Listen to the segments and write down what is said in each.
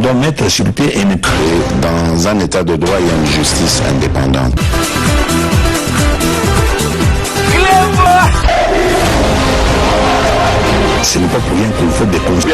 doit mettre sur pied et dans un état de droit, il y a une justice indépendante. Ce n'est pas pour rien qu'il faut des conseils.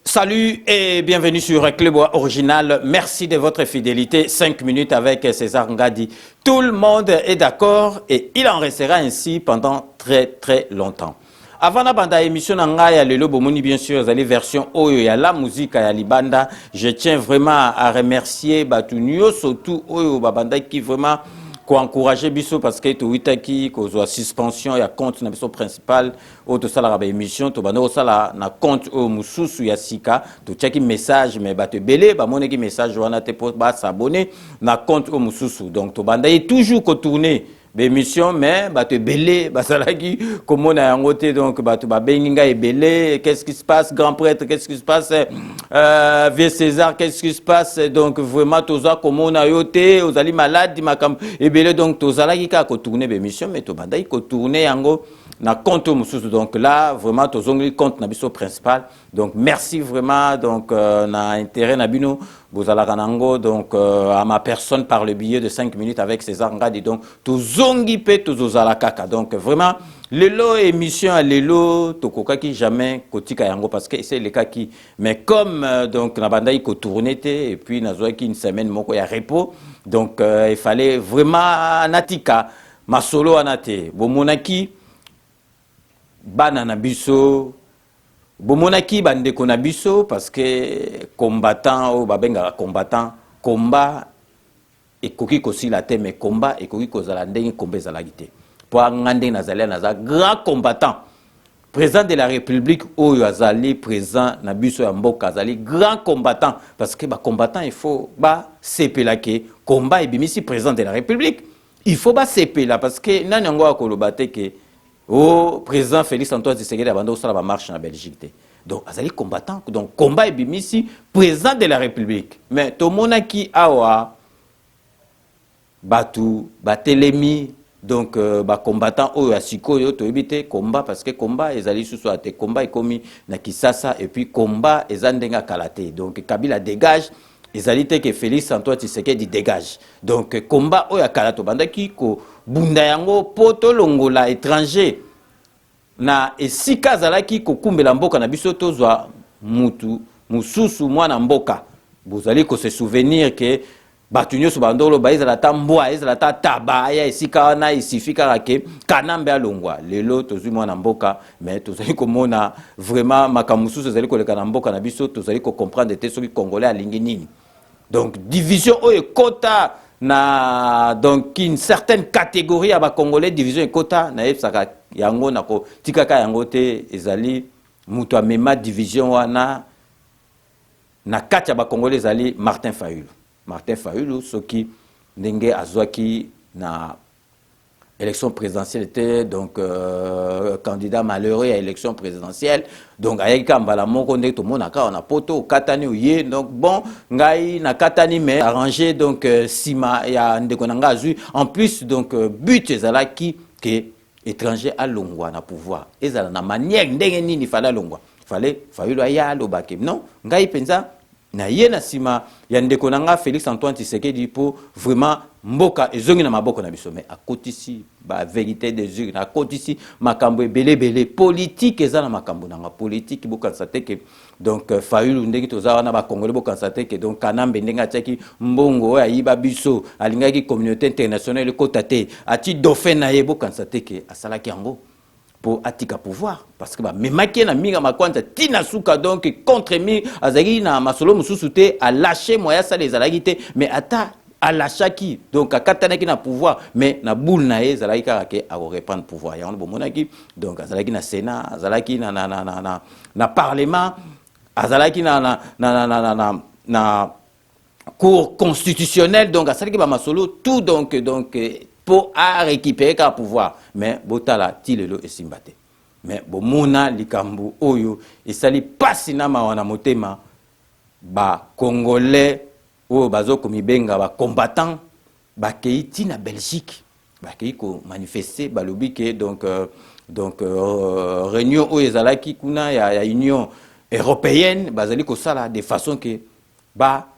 Salut et bienvenue sur Clébois Original. Merci de votre fidélité. 5 minutes avec César Ngadi. Tout le monde est d'accord et il en restera ainsi pendant très longtemps. Avant la bande émission Nangaya Lelo Bomoni, bien sûr, les versions Oyo ya la musique ya Libanda. Je tiens vraiment à remercier Batunio, surtout Oyo Babanda qui vraiment encourager biso parce que tout qui cause suspension ya compte na biso principal au to sala ba émission to bano sala na compte au mususu ya sika to check message mais ba te belé ba moneki message wana te pour ba s'abonner na compte au mususu donc to banda toujours ko tourner l'émission mais ba te belé ba salaki comme on a yangoté donc ba to ba benginga et belé qu'est-ce qui se passe grand prêtre qu'est-ce qui se passe vieux César qu'est-ce qui se passe donc vraiment toza comme on a yoté aux ali malade makam et belé donc toza qui ka ko tourner l'émission mais to banda ko tourner yango na compte mususu donc là vraiment tozongli compte na biso principal donc merci vraiment donc na intérêt na bino bozalaka nango donc à ma personne par le biais de 5 minutes avec César Ngadi donc tozongi pe tozozala kaka donc vraiment lelo émission à lelo tokokaki jamais kotika yango parce que c'est le cas qui mais comme donc na bandai ko tourner et puis nazoaki une semaine moko ya repos donc il fallait vraiment natika masolo anate bomonaki bana na biso bomonaki bandeko na biso parce que combattant o babenga combattant combat ekoki kosila te mais combat ekoki kozala ndenge komba ezalaki te po ngande nazali naza grand combattant président de la République oyo azali président na biso ya mboka azali grand combattant parce que ba combattant il faut ba sepela ke combat ebimisi président de la République il faut ba sepela parce que nani ngo akoloba te ke au président Félix Antoine Tshisekedi abando sala ba marche na Belgique. Donc azali combattant donc combat et bimisi président de la République. Mais to monaki awa batu batelemi donc ba combattant oyo asikoyo to ebité combat parce que combat ezali sous ate combat ekomi na Kisasa et puis combat ezandenga kalaté. Donc Kabila dégage ezali te que Félix Antoine Tshisekedi dégage. Donc combat oyo kalato bandaki ko bunda yango poto longola étranger na esika zalaki ko kumbela mboka na biso tozwa mutu mususu mwana mboka bozali ko se souvenir que batunyo so bandolo baizala tambwa ezala taba ya esika wana isifika ke kanambe alongwa lelo tozwi mwana mboka mais tozali komona vraiment makamususu zali ko leka na mboka na biso tozali ko comprendre te soki congolais alingi nini donc division oyo kota na donc une certaine catégorie à congolais division quota na efsaka yango nako tikaka yango te ezali mutu amema division wana na kati ya congolais ezali Martin Fayulu soki ndenge azwaki na élection présidentielle était donc candidat malheureux à élection présidentielle donc ayaka mbala moko ndenge to monaka on a poto katani uye donc bon ngai na katani mais arrangé donc sima ya ndeko nanga azui en plus donc but ezalaki que étranger à longwa na pouvoir ezala na manière ndenge nini fallait longwa fallait Fayulu aya lobake non ngai penza na yena sima ya ndeko nanga Félix Antoine Tshisekedi pour vraiment mboka ezongi na maboko na biso mais à kotisi ba vérité des yeux na kotisi makambo belé politique ezana makambo nanga politique bokanisa te ke donc Fayulu ndeki toza na ba congolais bokanisa te ke donc kanambe ndenga tiaki mbongo ya yiba biso alingaki communauté internationale kota te ati dauphin na ye bokanisa te ke asalaki yango pour atika pouvoir parce que ba memaki na minga makwanja tina suka donc contre mi azaki na masolo mususu te a lâcher moya ça les alagité mais ata a lâchaki donc a katanaki na pouvoir mais na boule na ye zalaki kaka ke a reprendre pouvoir ya on bomonaki donc azalaki na sénat azalaki na parlement azalaki na cour constitutionnelle donc azalaki ba masolo tout donc pour à récupérer qu'à pouvoir mais botala tilelo et simbate mais bomona likambu oyo esali pasi na mawa na motema ba congolais oyo bazoko mibenga ba combattant ba keiti na Belgique ba keiko manifester balobi ke donc réunion oyo ezalaki kuna ya union européenne bazali ko sala de façon que ba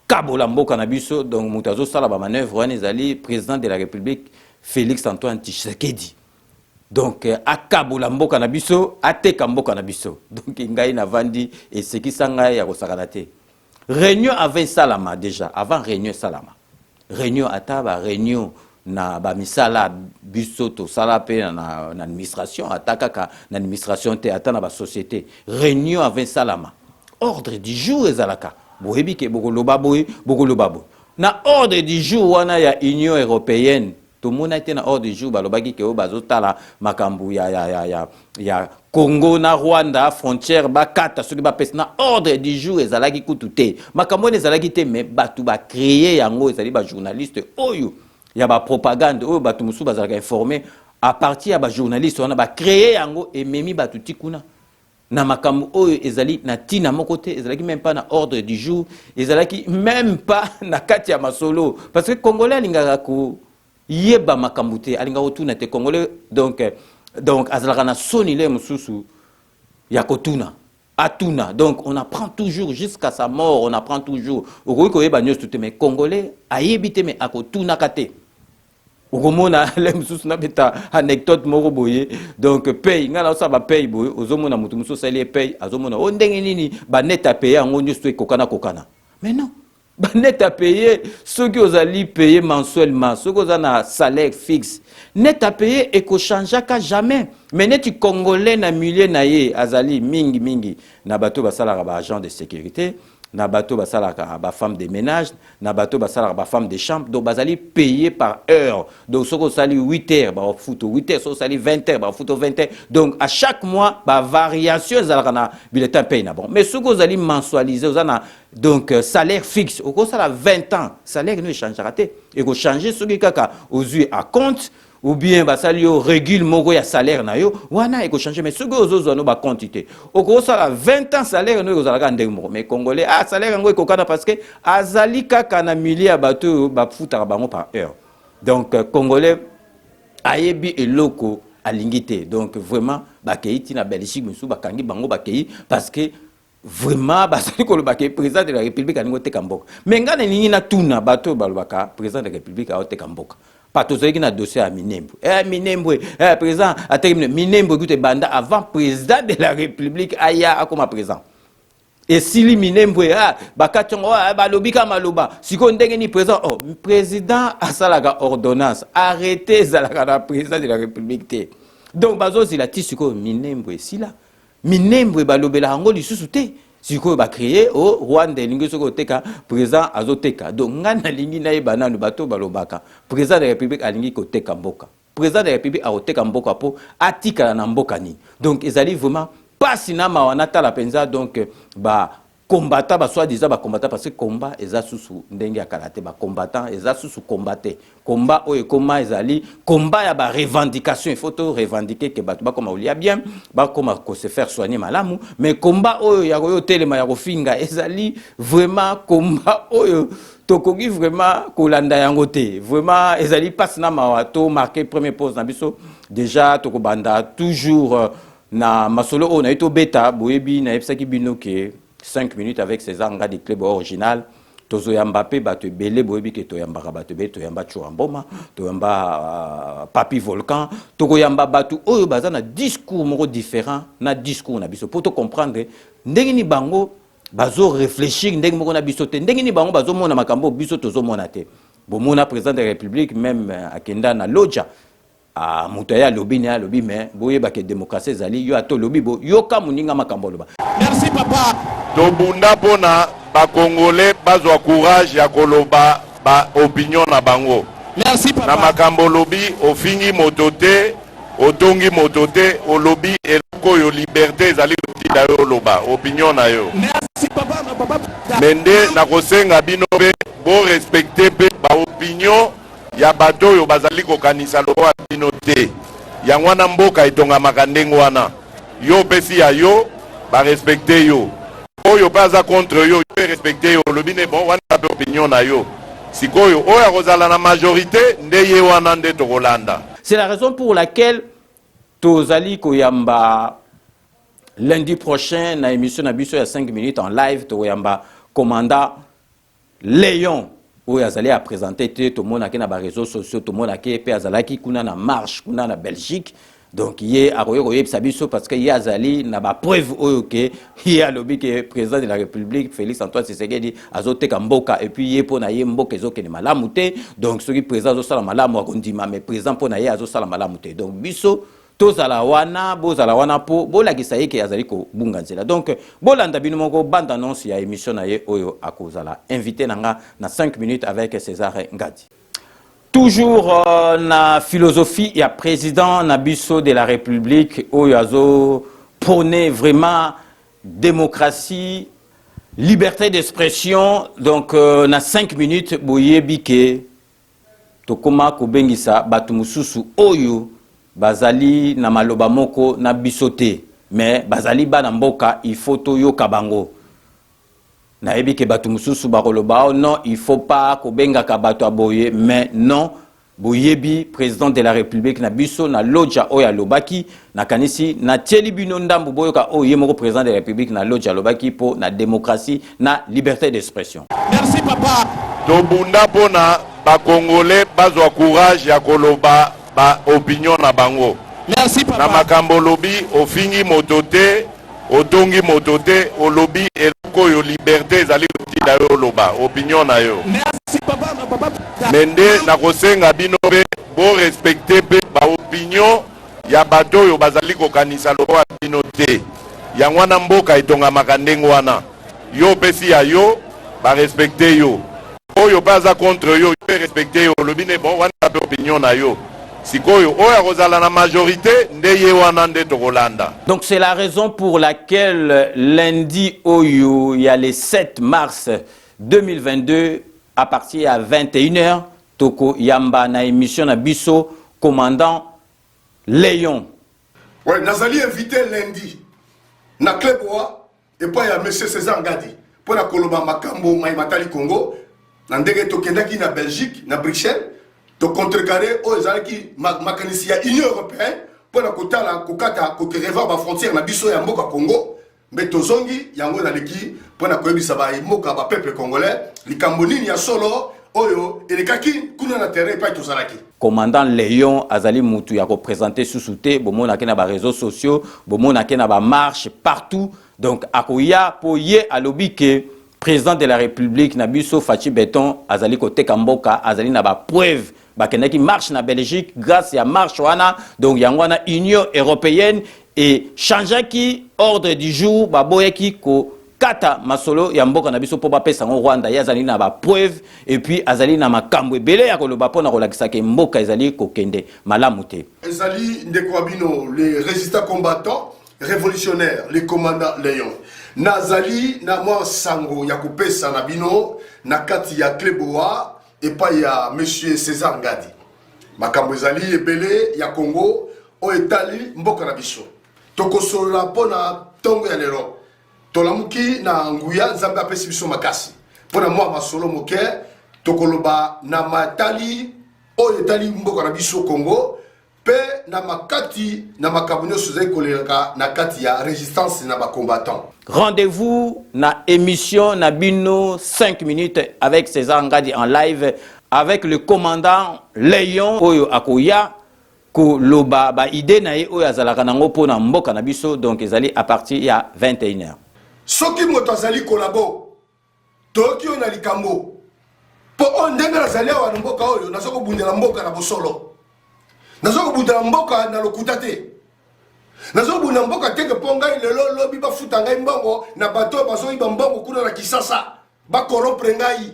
kabola mboka na biso donc mutazo sala ba manœuvre wana ezali président de la République Félix Antoine Tshisekedi. Donc akabola mboka na biso ateka mboka na biso. Donc ngai na vandi et ce qui sanga ya kosakana te. Réunion avait salama déjà avant réunion salama. Réunion ataba réunion na ba misala biso to sala pe na administration ataka na administration te atana ba société. Réunion avait salama. Ordre du jour ezalaka. Boyebi ke bokoloba boy bokoloba boy. Na ordre du jour wana ya Union européenne. Tout le monde a été dans l'ordre du jour, balobaki ke o bazotala makambu ya Congo na Rwanda frontière bakata soki ba pesa na ordre du jour ezalaki kutute. Makambu ezalaki te mais batu ba créer yango ezali ba journaliste oyo ya ba propagande oyo batu musu bazalaka informer à partir ya ba journaliste on a ba créer yango et memi batu tikuna. Na makambu oyo ezali na tina moko te ezalaki même pas na ordre du jour ezalaki même pas na kati ya masolo parce que congolais alingaka ko yeba makambute alinga otuna te congolais donc azalaka na soni le mususu ya kotuna atuna donc on apprend toujours jusqu'à sa mort on apprend toujours okoki koyeba nyonso te mais congolais ayebi te mais akotuna kate okomona le mususu na beta anecdote moko boye donc paye ngala osaba paye boye ozomona mutu mususu sali paye azomona o ndenge nini ba neta paye yango nyonso kokana mais non net à payer ceux qui ont allé payer mensuellement, ceux qui ont un salaire fixe. Net à payer et qu'on change qu'à jamais. Mais net congolais na milieu na ye azali mingi na bateau basala ba agent de sécurité, na bateau basala ba femme de ménage, na bateau basala ba femme de chambre. Donc bazali payé par heure. Donc ceux qui sali 8 heures ba foot 8 heures, ceux qui sali 20 heures ba foot 20 heures. Donc à chaque mois ba variation zala na bulletin paye na bon. Mais ceux qui sali mensualisé ozana donc salaire fixe au cours ça 20 ans salaire ne changera te et ko changer ce qui kaka aux yeux à compte ou bien ba salio régule moko ya salaire na yo wana et ko changer mais ce que aux autres no ba quantité au cours ça 20 ans salaire no ko zalaka ndenge mais congolais salaire ngo ko kana parce que azali kaka na millier bato ba futa bango par heure donc congolais ayebi eloko alingité donc vraiment ba keiti na Belgique musu ba kangi bango ba kei parce que vraiment basali ko lobaka président de la République alingo te kamboka mais ngana ningi na tuna bato balobaka président de la République a te kamboka pato zeki na dossier à Minembwe Minembwe président a terminé Minembwe gute banda avant président de la République aya akoma président et sili Minembwe bakatongo balobika maloba siko ndenge ni président asalaka ordonnance arrêtez zalaka na président de la République te donc bazo zila tisiko Minembwe sila Minembwe balobela hango lisusu te siko ba créer au Rwanda lingi soko teka président azoteka donc ngana lingi na yeba nanu bato balobaka président de la République alingi ko teka mboka président de la République azoteka mboka po atika na mboka ni donc ezali vraiment pas sinama wana tala penza donc ba combattant ba soit disant ba combattant parce que combat eza susu ndenge ya karaté ba combattant eza susu combattre combat oyo koma ezali combat ya ba revendication il faut to revendiquer que ba comme olia bien ba comme ko se faire soigner malamu mais combat oyo ya koyo telema ya kofinga ezali vraiment combat oyo tokoki vraiment kolanda yango te vraiment ezali passe na mawato marqué première pause na biso déjà tokobanda toujours na masolo on a été beta boyebi na epsaki binoke 5 minutes avec ces angles du club original. Tozo Mbappé batte belé boyebi ke toyamba batte belé toyamba Chouamboma toyamba Papi Volcan tokoyamba batu oyo bazana discours moko différent na discours na biso pour te comprendre ndenge ni bango bazo réfléchir ndenge moko na biso te ndenge ni bango bazo mona makambo biso tozo mona te bomona président de la République même akenda na loja a mutaya lobi ne lobi mais boyeba ke démocratie zali yo ato lobi bo yoka muninga makambo loba. Merci papa. Tobunda pona ba congolais bazwa courage ya koloba ba opinion na bango. Merci papa. Na makambo lobi ofingi motote otongi motote o lobi eloko yo liberté zali tida yo loba opinion na yo. Merci papa na papa. Mende na kosenga binobe bo respecter pe ba opinion ya bato yo bazali ko kanisa lo bino te Yangwana mboka etonga makandeng wana. Yo pesi ya yo, ba respecte yo. Oyo baza contre yo, yo respecte yo. Lobine bon, wana pe opinion na yo. Sikoyo, oya kozala na majorité, ndeye wana nde tokolanda. C'est la raison pour laquelle Tozali Koyamba lundi prochain na émission na biso ya 5 minutes en live Toyamba commandant Léon où azali a présenté tout le monde na ba réseaux sociaux tout le monde pe azalaki kuna na marche kuna na Belgique donc yé akoyo koyebisa biso parce que yé azali na ba preuve oyo ke yé alobi ke président de la République Félix Antoine Tshisekedi azoteka mboka et puis yé pona yé mboka ezokende malamu te donc celui président azosala malamu akondima mais président pona yé azosala malamu te donc biso tozala wana bozala wana po bolakisa ye ke azali ko bunga nzela donc bolanda bino moko bande annonce ya émission na ye oyo akozala invité nanga na 5 minutes avec César Ngadi. Toujours na philosophie ya président Nabiso de la République oyo azo prôner vraiment démocratie, liberté d'expression donc na 5 minutes boyebi ke tokoma ko bengisa batu mususu oyo bazali na maloba moko na bisote mais bazali bana mboka il faut to yoka bango na yebi ke batu mususu bakoloba non il faut pas ko benga ka batu aboye mais non boyebi président de la République na biso na loja oya lobaki na kanisi na tieli bino ndambu boyoka oye moko président de la République na loja lobaki po na démocratie na liberté d'expression. Merci papa. Tobunda pona ba Congolais bazwa courage ya koloba ba opinion na bango. Merci papa. Na makambo lobi ofingi motote, otongi motote, olobi eloko yo liberté ezali kotida yo loba opinion na yo. Merci papa, papa. Mende na kosenga bino be bo respecter pe ba opinion ya bato yo bazali kokanisa loba bino te. Yangwana mboka etonga makandeng wana. Yo pesi ya yo ba respecter yo. Oyo baza contre yo, yo respecter yo. Lobine bon wana pe opinion na yo. Sikoyo, oya kozala na majorité, ndeye wana nde tokolanda. Donc c'est la raison pour laquelle lundi oyo, il y a le 7 mars 2022, à partir à 21h, Toko Yamba na émission na biso, commandant Léon. Ouais, Nazali invité lundi, na Kleboa, et pas à M. César Ngadi, pour la Koloba Makambo, Maïmatali Congo, na ndenge tokendaki na Belgique, na Bruxelles, to contrecarrer aux qui makanisia Union européenne pour la kotala kokata kokereva ba frontière na biso ya mboka Congo mais tozongi yango na leki pour na koyebisa ba mboka ba peuple congolais likambo nini ya solo oyo elekaki kuna na terrain pa tozalaki. Commandant Léon azali mutu ya représenter Susute bomona ke na ba réseaux sociaux bomona ke na ba marche partout donc akoya po ye alobi ke président de la République Nabiso Fachi Beton azali kote kamboka azali na ba preuve bakendaki marche na Belgique grâce à marche wana donc yangwana Union européenne et changeaki ordre du jour baboyaki ko kata masolo ya mboka na biso po bapesa ngo Rwanda ya azali na ba preuve et puis azali na makambo ebele ya koloba pona kolakisa ke mboka ezali kokende malamu te. Ezali ndeko abino les résistants combattants révolutionnaires les commandants Léon nazali na mwa sango ya kopesa na bino na kati ya Kleboa et pas ya monsieur César Ngadi makambo ezali ebele ya Congo o etali mboka na biso tokosola pona tongo ya lero tolamuki na nguya nzambe apesi biso makasi pona mwa masolo moke tokoloba na matali o etali mboka na biso Congo pe na makati na makambo nyonso ezali koleka na kati ya résistance na ba combattants. Rendez-vous na émission na bino 5 minutes avec César Ngadi en live avec le commandant Léon oyo akoya ko loba ba idée na ye oyo azalaka nango pona mboka na biso donc ezali à partir ya 21h. Soki moto azali kolabo Tokyo na likambo po on ndenge azali wa mboka oyo nazoko bundela mboka na bosolo nazoko bundela mboka na lokuta te nazoko bundela mboka teke ponga lelo lobi ba futa ngai mbongo na bato bazo iba mbongo kuna na Kisasa ba corrompre ngai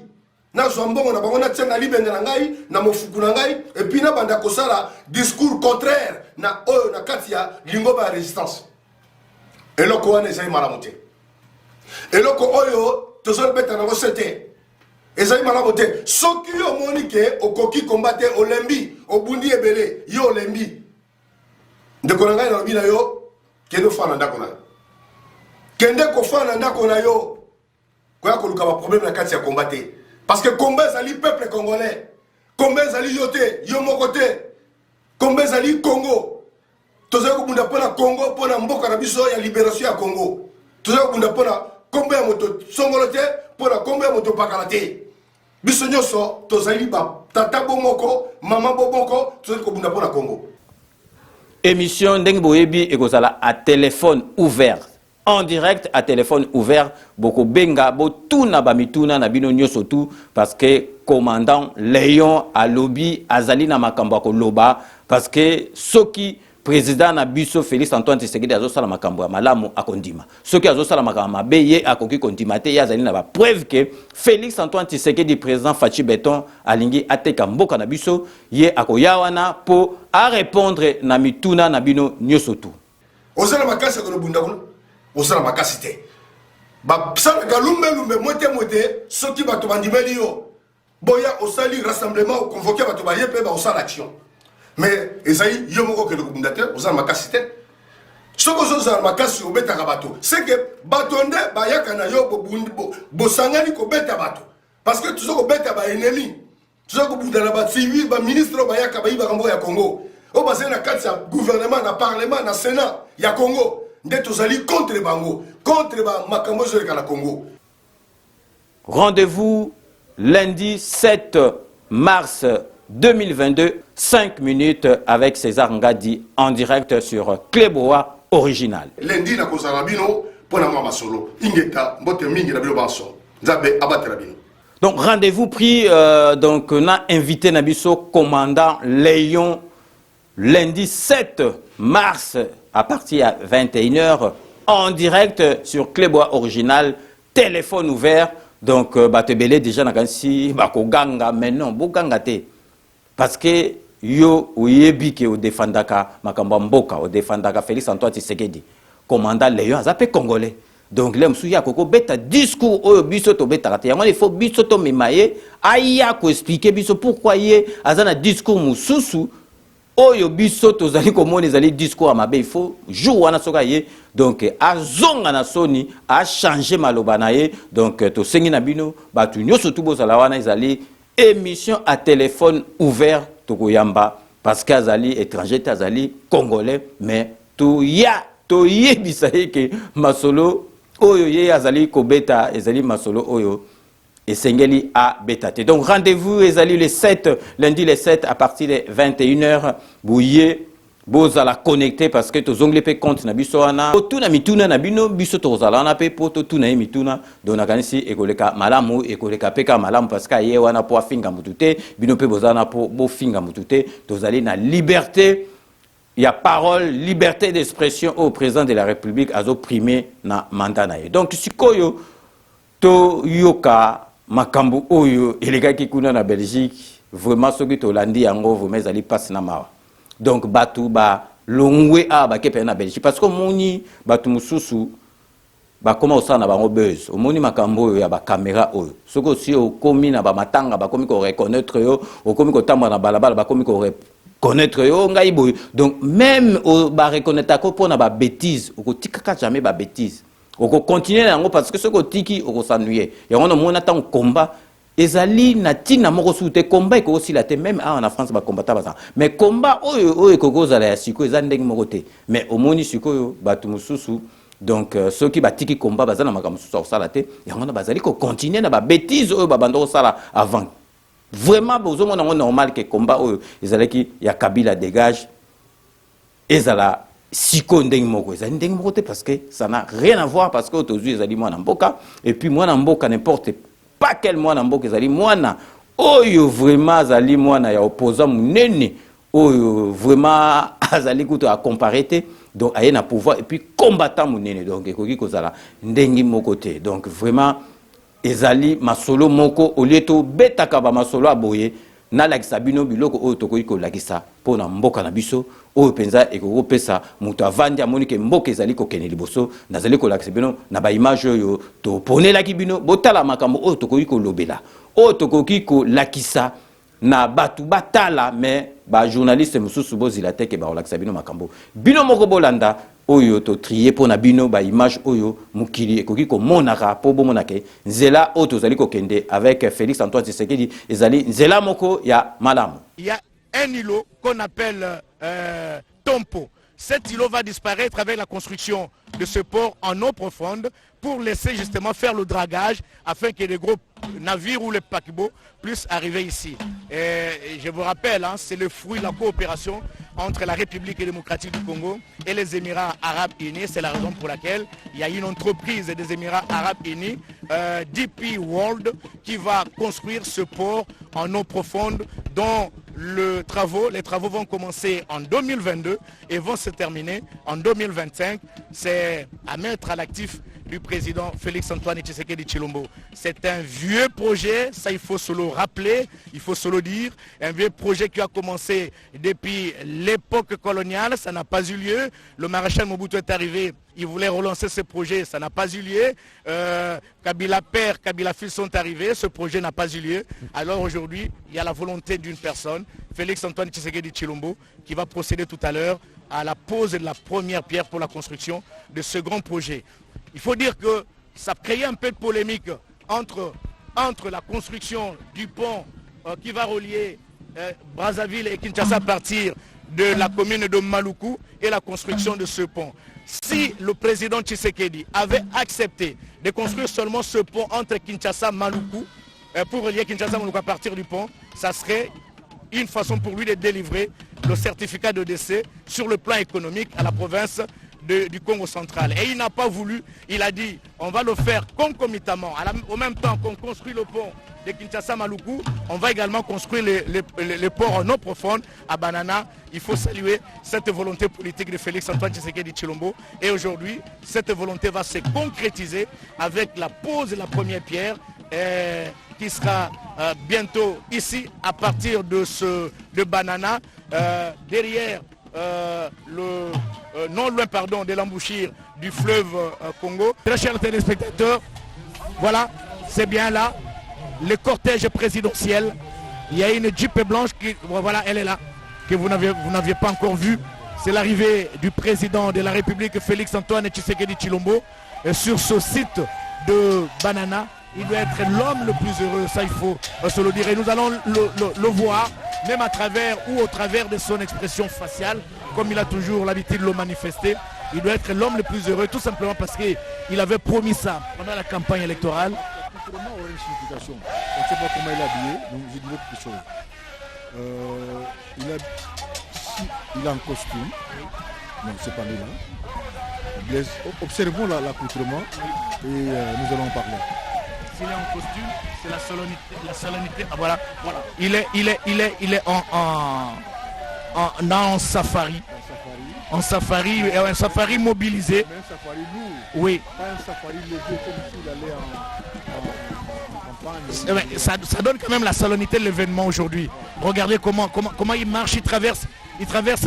na zo mbongo na bango na tsenga libende na ngai na mofuku na ngai et puis na banda kosala discours contraire na oyo na kati ya lingoba ya résistance eloko wana ezali malamu te eloko oyo tozoli beta nango sete ezali malamu te soki yo omoni ke okoki komba te olembi obundi ebele yo olembi ndeko na ngai na lobi na yo kende ofana ndako na yo kende kofana ndako na yo koya koluka baproblème na kati ya combat te parce que combat ezali peuple congolais combat ezali yo te yo moko te combat ezali Congo tozali kobunda mpona Congo mpona mboka na biso ya libération ya Congo tozali kobunda mpona combat ya moto songolo te mpona combat ya moto pakala te biso nyonso tozali batata bomoko mama bomoko tozali kobunda mpona Congo. Émission ndenge boyebi ekozala à téléphone ouvert en direct à téléphone ouvert boko benga botuna bamituna na bino nyoso tout parce que commandant Léon alobi azali na makambo ko loba parce que soki président na biso Félix Antoine Tshisekedi azosala makambo ya malamu akondima soki azosala makambo mabe ye akoki kondima te yazali na ba preuve que Félix Antoine Tshisekedi président Fachi Beton alingi ateka mboka na biso ye akoyawana po a répondre na mituna na bino nyoso tout osala makasi ko bunda ko osala makasi te ba sala galumbe mote soki bato bandimeli yo boya osali rassemblement ou convoquer bato ba yepe ba osala action mais ezali yo moko ke le bunda te osala makasi te soko osala makasi obetaka bato c'est que bato nde bayaka na yo bosangani ko beta bato parce que tuzoko beta ba ennemi tuzoko bunda na ba civil ba ministre bayaka ba iba kambo ya Congo o basé na kati ya gouvernement na parlement na sénat ya Congo nde tozali contre bango contre ba makambo zoleka na Congo. Rendez-vous lundi 7 mars 2022 5 minutes avec César Ngadi en direct sur Cléboa Original. Lundi na kozala bino pona mwa masolo ingeta mbote mingi na bino baso nzabe abatela bino. Donc rendez-vous pris donc on a invité Nabiso commandant Léon lundi 7 mars à partir de 21h en direct sur Cléboa Original, téléphone ouvert. Donc batebele déjà na kansi bako ganga mais non boganga te parce que yo oyebi ke o defendaka makamba mboka o defendaka Félix Antoine Tshisekedi commandant Léon azapé congolais. Donc les msuya koko beta discours oyo biso to beta kate yango il faut biso to memaye aya ko expliquer biso pourquoi ye azana discours mususu oyo biso tozali komona ezali discours amabe il faut jour wana soka ye donc azonga na soni a changer maloba na ye donc to sengi na bino batu nyoso tu bozala wana ezali émission à téléphone ouvert to koyamba parce que azali étranger azali congolais mais to yebisa ke masolo oyo ye azali kobeta ezali masolo oyo esengeli a betate. Donc rendez-vous ezali le 7 lundi le 7 à partir de 21h bouye bozala connecté parce que tozongli pe compte na biso wana tuna mituna na bino biso tozala na pe poto tuna mituna dona kanisi ekoleka malamu ekoleka peka malamu parce que ye wana po afinga mutute bino pe bozana po bo finga mutute tozali na liberté. Il y a parole, liberté d'expression au président de la République à opprimé na mandat na ye. Donc sikoyo to yoka makambu oyo elega ki kuna na Belgique vraiment soki to landi yango vraiment ezali passe na mawa. Donc batu ba longwe a ba kepe na Belgique parce que moni batu mususu ba koma osana na bango buzz. Omoni makambo oyo ya ba caméra oyo. Soko si o komi na ba matanga ba komi ko reconnaître yo, o komi ko tamba na balabala ba komi ko connaître yo ngai boy. Donc même au ba reconnaître ko pona ba bêtise, o ko tikaka jamais ba bêtise. O ko continuer nango parce que ce ko tiki o ko s'ennuyer. Ya on mona tant combat ezali na tina moko soute combat ko aussi la te même en France ba combattre ba. Mais combat oyo ko kozala ya siko ezandeng moko te. Mais au moni siko yo batu mususu donc ceux qui batiki combat bazana makambo mususu osala te. Ya on bazali ko continuer na ba bêtise oyo ba bando sala avant. Vraiment, besoin normal que combat ezalaki ya Kabila dégage ezala siko ndeng moko parce que ça n'a rien à voir parce que aujourd'hui ezali mwana mboka et puis mwana mboka n'importe pas quel mwana mboka ezali mwana oyo vraiment azali mwana ya opposant munene oyo vraiment azali kuto a comparer donc aye na pouvoir et puis combattant munene donc ekoki kozala ndengi moko te donc vraiment ezali masolo moko olieto betaka ba masolo aboye na lakisa bino biloko oyo tokoki ko lakisa pona mboka na biso oyo penza ekoko pesa muto avandi amoni ke mboka ezali ko kene liboso nazali ko lakisa bino na ba image oyo to ponela ki bino botala makambo oyo tokoki ko lobela oyo tokoki ko lakisa na batu batala mais ba journaliste mususu bozila te ke ba olakisa bino makambo bino moko bolanda oyo to trier pour na bino ba image oyo mukili ekoki ko monaka po bomonake nzela oyo tozali kokende avec Félix Antoine Tshisekedi ezali nzela moko ya malamu. Il y a un îlot qu'on appelle Tompo. Cet îlot va disparaître avec la construction de ce port en eau profonde pour laisser justement faire le dragage afin que les gros navires ou les paquebots puissent arriver ici. Et je vous rappelle, hein, c'est le fruit de la coopération entre la République démocratique du Congo et les Émirats arabes unis. C'est la raison pour laquelle il y a une entreprise des Émirats arabes unis, DP World, qui va construire ce port en eau profonde dont les travaux vont commencer en 2022 et vont se terminer en 2025. C'est à mettre à l'actif du président Félix Antoine Tshisekedi Tshilombo. C'est un vieux projet, ça il faut se le rappeler, il faut se le dire. Un vieux projet qui a commencé depuis l'époque coloniale, ça n'a pas eu lieu. Le maréchal Mobutu est arrivé, il voulait relancer ce projet, ça n'a pas eu lieu. Kabila père, Kabila fils sont arrivés, ce projet n'a pas eu lieu. Alors aujourd'hui, il y a la volonté d'une personne, Félix Antoine Tshisekedi Tshilombo, qui va procéder tout à l'heure à la pose de la première pierre pour la construction de ce grand projet. Il faut dire que ça crée un peu de polémique entre la construction du pont qui va relier Brazzaville et Kinshasa à partir de la commune de Maluku et la construction de ce pont. Si le président Tshisekedi avait accepté de construire seulement ce pont entre Kinshasa et Maluku, pour relier Kinshasa et Maluku à partir du pont, ça serait une façon pour lui de délivrer le certificat de décès sur le plan économique à la province du Congo central. Et il n'a pas voulu, il a dit on va le faire concomitamment. Au même temps qu'on construit le pont de Kinshasa-Maluku, on va également construire les ports en eau profonde à Banana. Il faut saluer cette volonté politique de Félix Antoine Tshisekedi Tshilombo. Et aujourd'hui, cette volonté va se concrétiser avec la pose de la première pierre qui sera bientôt ici à partir de Banana, derrière non loin de l'embouchure du fleuve Congo. Très chers téléspectateurs, voilà, c'est bien là, le cortège présidentiel. Il y a une Jeep blanche qui, voilà, elle est là, que vous n'aviez pas encore vue. C'est l'arrivée du président de la République, Félix Antoine Tshisekedi Tshilombo, sur ce site de Banana. Il doit être l'homme le plus heureux, ça il faut se le dire. Et nous allons le voir, même à travers ou au travers de son expression faciale, comme il a toujours l'habitude de le manifester. Il doit être l'homme le plus heureux, tout simplement parce qu'il avait promis ça pendant la campagne électorale. On ne sait pas comment il est habillé, donc je dirais quelque chose. Il a un costume, non, c'est pas lui là. Observons l'accoutrement et nous allons en parler. S'il est en costume, c'est la solennité. Ah, voilà. Il est en safari. En safari, un safari mobilisé. Mais un safari lourd. Oui. Pas un safari léger comme s'il allait en campagne. Ça donne quand même la solennité de l'événement aujourd'hui. Regardez comment il marche, il traverse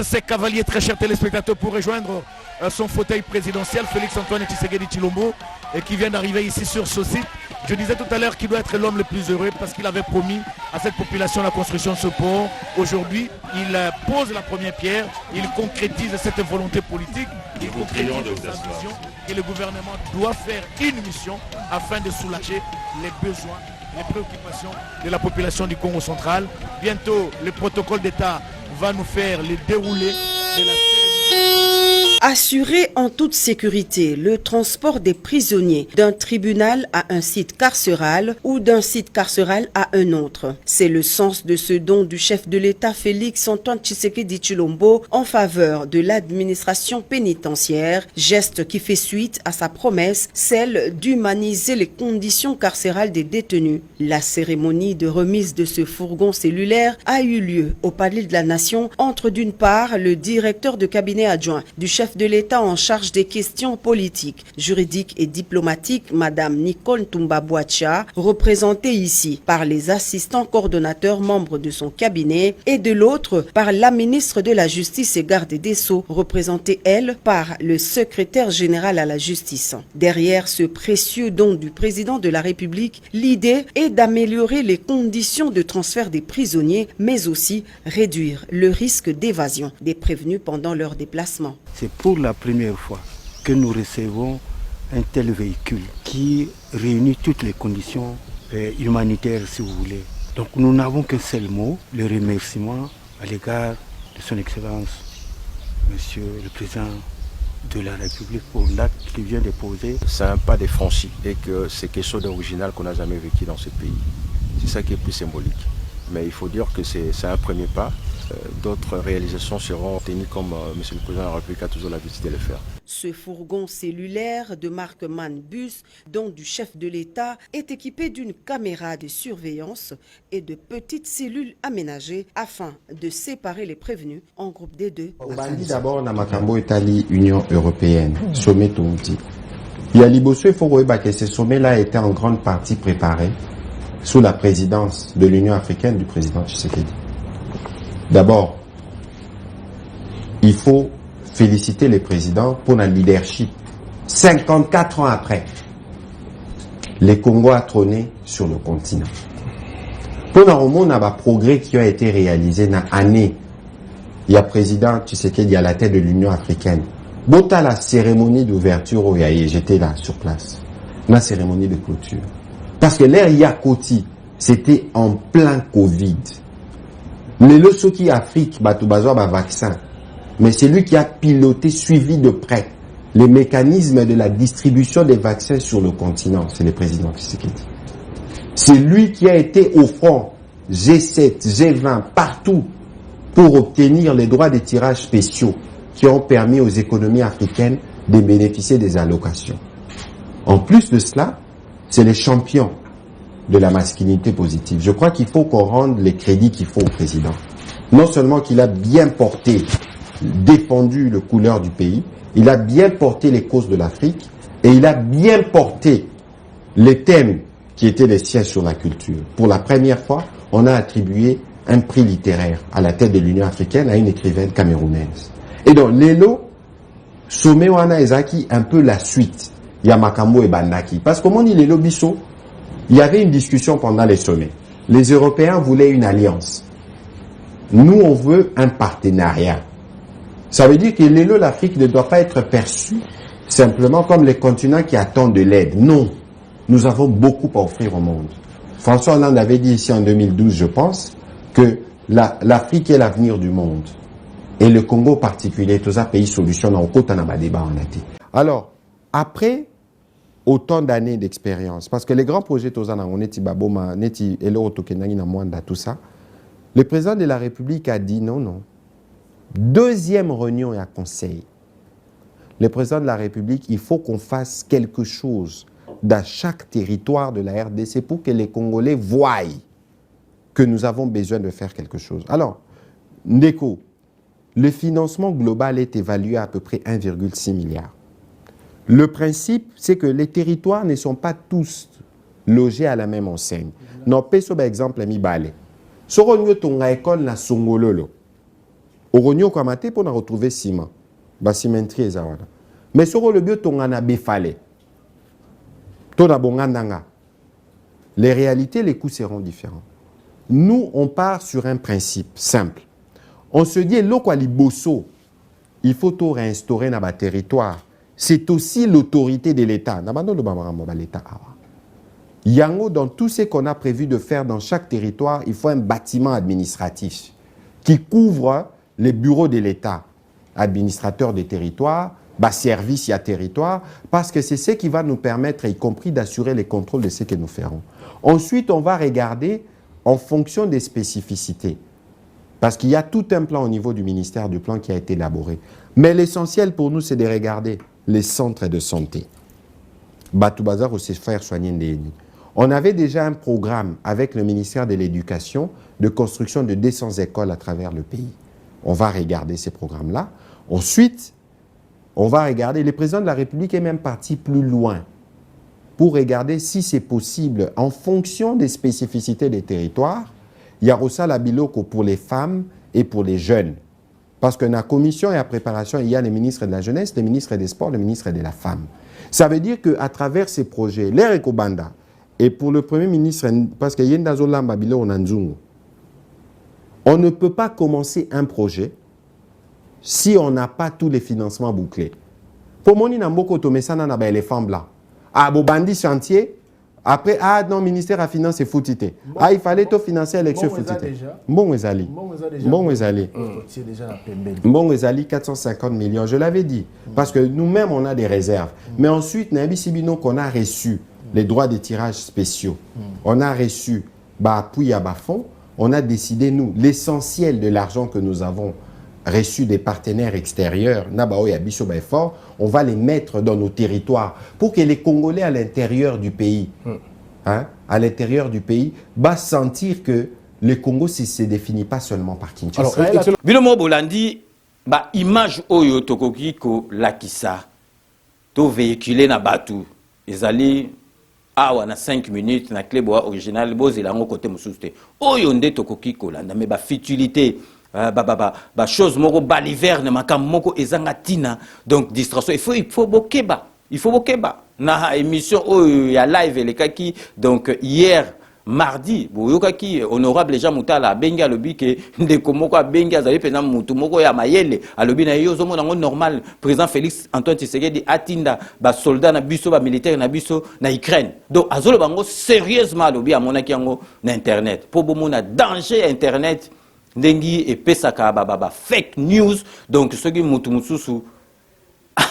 ses cavaliers, très chers téléspectateurs, pour rejoindre son fauteuil présidentiel, Félix Antoine Tshisekedi Tshilombo, et qui vient d'arriver ici sur ce site. Je disais tout à l'heure qu'il doit être l'homme le plus heureux parce qu'il avait promis à cette population la construction de ce port. Aujourd'hui, il pose la première pierre, il concrétise cette volonté politique, il concrétise sa vision et le gouvernement doit faire une mission afin de soulager les besoins, les préoccupations de la population du Congo central. Bientôt, le protocole d'État va nous faire le déroulé de la Assurer en toute sécurité le transport des prisonniers d'un tribunal à un site carcéral ou d'un site carcéral à un autre. C'est le sens de ce don du chef de l'État Félix Antoine Tshisekedi Tshilombo en faveur de l'administration pénitentiaire, geste qui fait suite à sa promesse, celle d'humaniser les conditions carcérales des détenus. La cérémonie de remise de ce fourgon cellulaire a eu lieu au Palais de la Nation entre d'une part le directeur de cabinet adjoint du chef chef de l'État en charge des questions politiques, juridiques et diplomatiques, Madame Nicole Toumba-Boacha, représentée ici par les assistants coordonnateurs membres de son cabinet, et de l'autre par la ministre de la Justice et garde des Sceaux, représentée elle par le secrétaire général à la justice. Derrière ce précieux don du président de la République, l'idée est d'améliorer les conditions de transfert des prisonniers, mais aussi réduire le risque d'évasion des prévenus pendant leur déplacement. C'est pour la première fois que nous recevons un tel véhicule qui réunit toutes les conditions humanitaires, si vous voulez. Donc nous n'avons qu'un seul mot, le remerciement à l'égard de son Excellence, Monsieur le Président de la République, pour l'acte qu'il vient de poser. C'est un pas de franchi et que c'est quelque chose d'original qu'on n'a jamais vécu dans ce pays. C'est ça qui est plus symbolique. Mais il faut dire que c'est un premier pas. D'autres réalisations seront tenues comme M. le Président de la République a toujours l'habitude de le faire. Ce fourgon cellulaire de marque Manbus, dont du chef de l'État, est équipé d'une caméra de surveillance et de petites cellules aménagées afin de séparer les prévenus en groupe des deux. D'abord, dans Makambo Italie, Union européenne, sommet Touti. Il y a Liboso, il faut que ce sommet-là était en grande partie préparé sous la présidence de l'Union africaine du président Tshisekedi. D'abord, il faut féliciter les présidents pour leur leadership. 54 ans après, les Congo a trôné sur le continent. Pour le moment, on a un progrès qui a été réalisé dans l'année. Il y a le président Tshisekedi à la tête de l'Union africaine. Bota la cérémonie d'ouverture, j'étais là sur place. La cérémonie de clôture. Parce que l'air Yakoti, c'était en plein Covid. Les leçons qui Afrique, Batoubazo, vaccin. Mais c'est lui qui a piloté, suivi de près les mécanismes de la distribution des vaccins sur le continent. C'est le président Tshisekedi. C'est lui qui a été au front, G7, G20, partout, pour obtenir les droits de tirage spéciaux qui ont permis aux économies africaines de bénéficier des allocations. En plus de cela, c'est les champions de la masculinité positive. Je crois qu'il faut qu'on rende les crédits qu'il faut au président. Non seulement qu'il a bien porté, défendu les couleurs du pays, il a bien porté les causes de l'Afrique et il a bien porté les thèmes qui étaient les siens sur la culture. Pour la première fois, on a attribué un prix littéraire à la tête de l'Union africaine à une écrivaine camerounaise. Et donc, Lelo, Sommet Wana Ezaki, un peu la suite. Il y a Makambo et Bandaki. Parce qu'au moment où Lelo Bisso, il y avait une discussion pendant les sommets. Les Européens voulaient une alliance. Nous, on veut un partenariat. Ça veut dire que l'Afrique ne doit pas être perçue simplement comme les continents qui attendent de l'aide. Non. Nous avons beaucoup à offrir au monde. François Hollande avait dit ici en 2012, je pense, que l'Afrique est l'avenir du monde. Et le Congo en particulier, tous les pays solutions dans le débat en été. Alors, après autant d'années d'expérience, parce que les grands projets, tout ça, le président de la République a dit non. Deuxième réunion à conseil. Le président de la République, il faut qu'on fasse quelque chose dans chaque territoire de la RDC pour que les Congolais voient que nous avons besoin de faire quelque chose. Alors, Ndeko, le financement global est évalué à peu près 1,6 milliard. Le principe, c'est que les territoires ne sont pas tous logés à la même enseigne. Non, par exemple, mi balé. Soronyo tonga école na Songololo. Oronyo kamate pour retrouver ciment. Ba cimenterie ezawada. Mais sur le bio tonga na befale. Tona bongandanga. Les réalités, les coûts seront différents. Nous, on part sur un principe simple. On se dit, lokwali bosso, il faut tout réinstaurer dans le territoire. C'est aussi l'autorité de l'État. Yango, dans tout ce qu'on a prévu de faire dans chaque territoire, il faut un bâtiment administratif qui couvre les bureaux de l'État, administrateurs des territoires, services à territoire, parce que c'est ce qui va nous permettre, y compris d'assurer les contrôles de ce que nous ferons. Ensuite, on va regarder en fonction des spécificités. Parce qu'il y a tout un plan au niveau du ministère du Plan qui a été élaboré. Mais l'essentiel pour nous, c'est de regarder les centres de santé. Batou Bazar, c'est faire soigner des. On avait déjà un programme avec le ministère de l'Éducation de construction de 200 écoles à travers le pays. On va regarder ces programmes-là. Ensuite, On va regarder, le président de la République est même parti plus loin pour regarder si c'est possible, en fonction des spécificités des territoires, il y a aussi la biloko pour les femmes et pour les jeunes. Parce que dans la commission et la préparation, il y a les ministres de la jeunesse, les ministres des sports, les ministres de la femme. Ça veut dire qu'à travers ces projets, l'air Ekobanda, et pour le Premier ministre, parce qu'il y a une Zolamba Bilo Nanzungu, on ne peut pas commencer un projet si on n'a pas tous les financements bouclés. Pour moi, il y a les femmes là. Ah, bon, bandit chantier. Après, ah non, ministère à finances et foutité. Ah, il fallait tout financer l'élection foutité. Bon, Ezali. Bon, Ezali. Bon, Ezali, 450 millions. Je l'avais dit. Parce que nous-mêmes, on a des réserves. Mais ensuite, Nabi Sibino, qu'on a reçu les droits de tirage spéciaux. On a reçu, appui à fond. On a décidé, nous, l'essentiel de l'argent que nous avons reçu des partenaires extérieurs, on va les mettre dans nos territoires pour que les Congolais à l'intérieur du pays, à l'intérieur du pays, sentir que le Congo ne se définit pas seulement par Kinshasa. Bilomo Bolandi, image oyo tokoki ko lakisa, to véhiculer na batu, ezali awa na 5 minutes na Kleboa original bozelango côté mususte. Oyo nde tokoki ko landa mais futilité. Chose moko baliverne makam moko ezanga tina donc distraction il faut bokeba na émission ya live le kaki donc hier mardi boyokaki honorable Jean Moutala benga lobi ke ndeko moko benga azali pena mutu moko ya mayele alobi na yo zomo nango normal président Félix Antoine Tshisekedi atinda ba soldat na biso ba militaire na biso na Ukraine donc azolo bango sérieusement alobi amonaki yango na internet po bomona danger internet ndengi et pesaka fake news donc ceux qui mutu mususu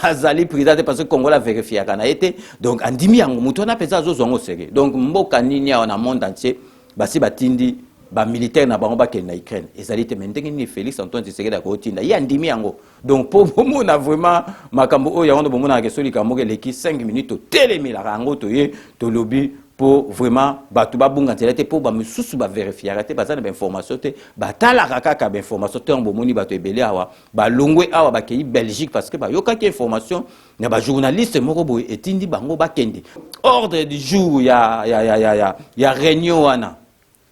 azali président parce que Congo la vérifié kana été donc andimi yango mutu na pesa zo zongo sérieux donc mboka nini na monde entier basi batindi ba militaire na bango ba na Ukraine ezali te mendengi ni Félix Antoine Tshisekedi da kotinda ya ndimi yango donc pour bomona vraiment makambo oyo yango bomona ke soli kamoke leki 5 minutes telemi la rango to ye to lobby pour vraiment batuba bunga telete pour ba mususu ba vérifier arrêter bazana ba information te batala kaka ba information te mbomoni bato ebele awa ba longwe awa ba kei Belgique parce que ba yoka ki information na ba journaliste moko boy etindi bango ba kende ordre du jour ya réunion wana